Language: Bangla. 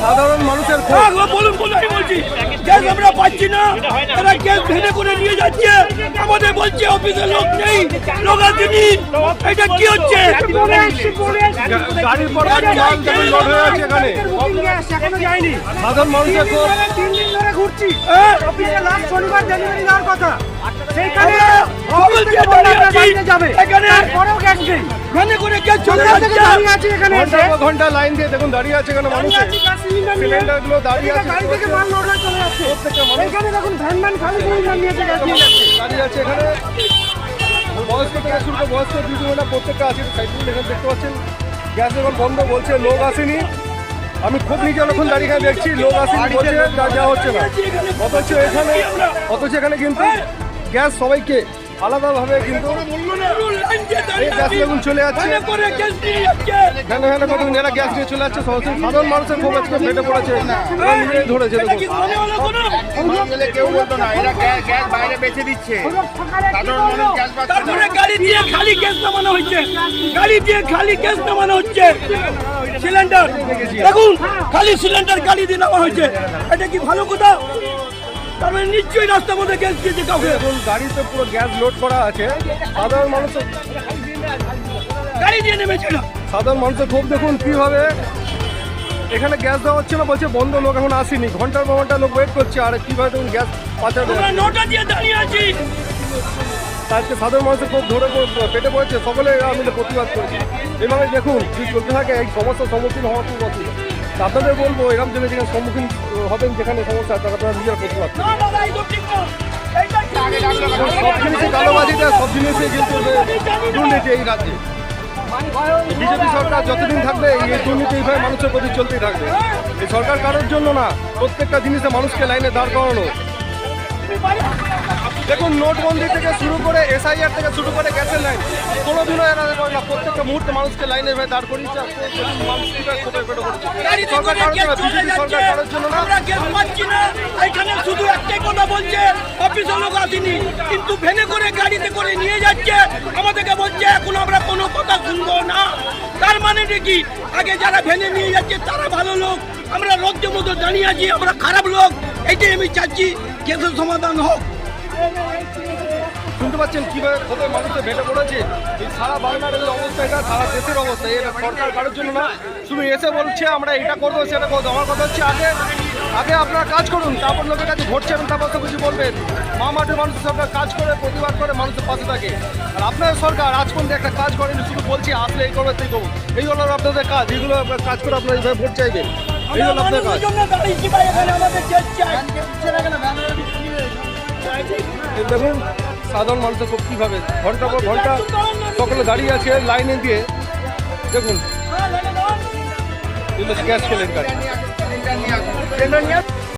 সাধারণ মানুষের বলুন বলুন, আমি বলছি গ্যাস আমরা পাচ্ছি না, তারা গ্যাস ভেঙে করে নিয়ে যাচ্ছে, আমাদের বলছে অফিসে লোক নেই, লোক আসেনি, এটা কি হচ্ছে? গাড়ির পর গাড়ি মাল গাড়ি লোড হয়ে আছে এখানে। সাধারণ মানুষের খুব 3 দিন ধরে ঘুরছি, অফিসে লাস্ট শনিবার ডেলিভারি দেওয়ার কথা, সেইখানে যাবে এখানে তারপরেও গ্যাস নেই, ভেঙে করে গ্যাস চলে যাচ্ছে। দাঁড়িয়ে আছে এখানে, ঘন্টার পর ঘন্টা লাইন দিয়ে দেখুন দাঁড়িয়ে আছে এখানে মানুষ, সিলিন্ডার গুলো দাঁড়িয়ে আছে, গাড়ি থেকে মাল লোড হয়ে চলে যাচ্ছে। এখানে দেখুন ভ্যান ভ্যান খালি সিলিন্ডার নিয়েছে, গ্যাস নিয়ে যাচ্ছে। দাঁড়িয়ে আছে এখানে। বয়স্ক থেকে শুরু করে বয়স্ক দিদিমণিরা প্রত্যেকটা আছে সাইকেল এখানে দেখতে পাচ্ছেন। গ্যাস এখন বন্ধ বলছে, লোক আসেনি। আমি খুব নিজে যখন দাঁড়িয়ে এখানে দেখছি লোক আসেনি বলছে, যাওয়া হচ্ছে না। অথচ এখানে কিন্তু গ্যাস সবাইকে আলাদাভাবে কিন্তু এই গ্যাস দেখুন চলে যাচ্ছে, ভ্যানে ভ্যানে কতদিন এরা গ্যাস নিয়ে চলে যাচ্ছে। সাধারণ মানুষের খুব আজকে ফেটে পড়েছে, এরা নিজেই ধরেছে দেখুন। কেউ বলতো না, এরা গ্যাস বাইরে বেচে দিচ্ছে, সাধারণ মানুষ গ্যাস পাচ্ছে না। তারপরে গাড়ি দিয়ে খালি গ্যাস নামানো হচ্ছে, গাড়ি দিয়ে খালি গ্যাস নামানো হচ্ছে, সিলিন্ডার দেখুন খালি সিলিন্ডার গাড়ি দিয়ে নামানো হচ্ছে, এটা কি ভালো কথা? তার মানে নিশ্চয়ই রাস্তার মধ্যে গ্যাস দিয়েছে কাউকে। দেখুন গাড়িতে পুরো গ্যাস লোড করা আছে, সাধারণ মানুষের গাড়ি দিয়ে নেমেছে না। সাধারণ মানুষের খুব দেখুন কিভাবে এখানে গ্যাস দেওয়া হচ্ছে না, বলছে বন্ধ, লোক এখন আসেনি, ঘন্টার পর ঘন্টা লোক ওয়েট করছে। আর কিভাবে দেখুন গ্যাস পাচার আমরা নটা দিয়ে দাঁড়িয়ে আছি, আজকে সাধারণ মানুষের খুব ধরে পেটে পড়েছে, সকলে মিলে প্রতিবাদ করেছে। এভাবে দেখুন যদি চলতে থাকে এই সমস্যার সম্মুখীন হওয়ার খুব অসুবিধা। আপনাদের বলবো এরকম জন্য যেখানে সম্মুখীন হবেন, যেখানে সমস্যা তারা আপনারা নিজের প্রতিবাদ করুন। না দাদা এইসব ঠিক না, এইটা ঠিক না। সব জিনিসে কালোবাজিটা, সব জিনিসে কিন্তু দুর্নীতি এই রাজ্যে। বিজেপি সরকার যতদিন থাকবে এই দুর্নীতি এইভাবে মানুষের প্রতি চলতেই থাকবে। এই সরকার কারোর জন্য না, প্রত্যেকটা জিনিসে মানুষকে লাইনে দাঁড় করানো। দেখুন নোটবন্দি থেকে শুরু করে এসআইআর থেকে শুরু করে গ্যাসের লাইন কোনোদিনও এরা করে না, প্রত্যেকটা মুহূর্তে মানুষকে লাইনে দাঁড় করিয়েছে। সরকার কারোর জন্য, বিজেপি সরকার কারোর জন্য না। আমরা গ্যাস পাচ্ছি না, এখানে শুধু একটাই কথা বলছে অফিসের লোক আসেনি, কিন্তু ভেনে করে গাড়িতে করে নিয়ে যাচ্ছে, আমাদেরকে বলছে এখন আমরা কোনো কথা শুনবো না। তার মানে কি আগে যারা ভেনে নিয়ে যাচ্ছে তারা ভালো লোক, আমরা রোদ্রের মতো দাঁড়িয়ে আছি, আমরা খারাপ লোক। এইটাই আমি চাচ্ছি গ্যাসের সমাধান হোক। শুনতে পাচ্ছেন কিভাবে কবে মানুষের ভেটে পড়েছে। এই সারা বাংলার এই অবস্থা, এটা সারা দেশের অবস্থা। এটা সরকার কারোর জন্য না, শুধু এসে বলছে আমরা এটা করবো সেটা করবো। আমার কথা হচ্ছে আগে আপনারা কাজ করুন, তারপর লোকের কাছে ভোট চাইবেন, তারপর তো কিছু বলবেন। মা মাঠে মানুষ সরকার কাজ করে, প্রতিবাদ করে, মানুষের পাশে থাকে। আর আপনাদের সরকার আজ পর্যন্ত একটা কাজ করেনি, শুধু বলছি আসলে এই করবে সেই করবো। এই হলো আপনাদের কাজ, এইগুলো কাজ করে আপনারা এইভাবে ভোট চাইবেন, এই হলো আপনাদের কাজ। দেখুন সাধারণ মানুষের খুব কীভাবে ঘন্টা পর ঘন্টা সকলে দাঁড়িয়ে আছে লাইনে দিয়ে। দেখুন গ্যাস কেলেঙ্কারি।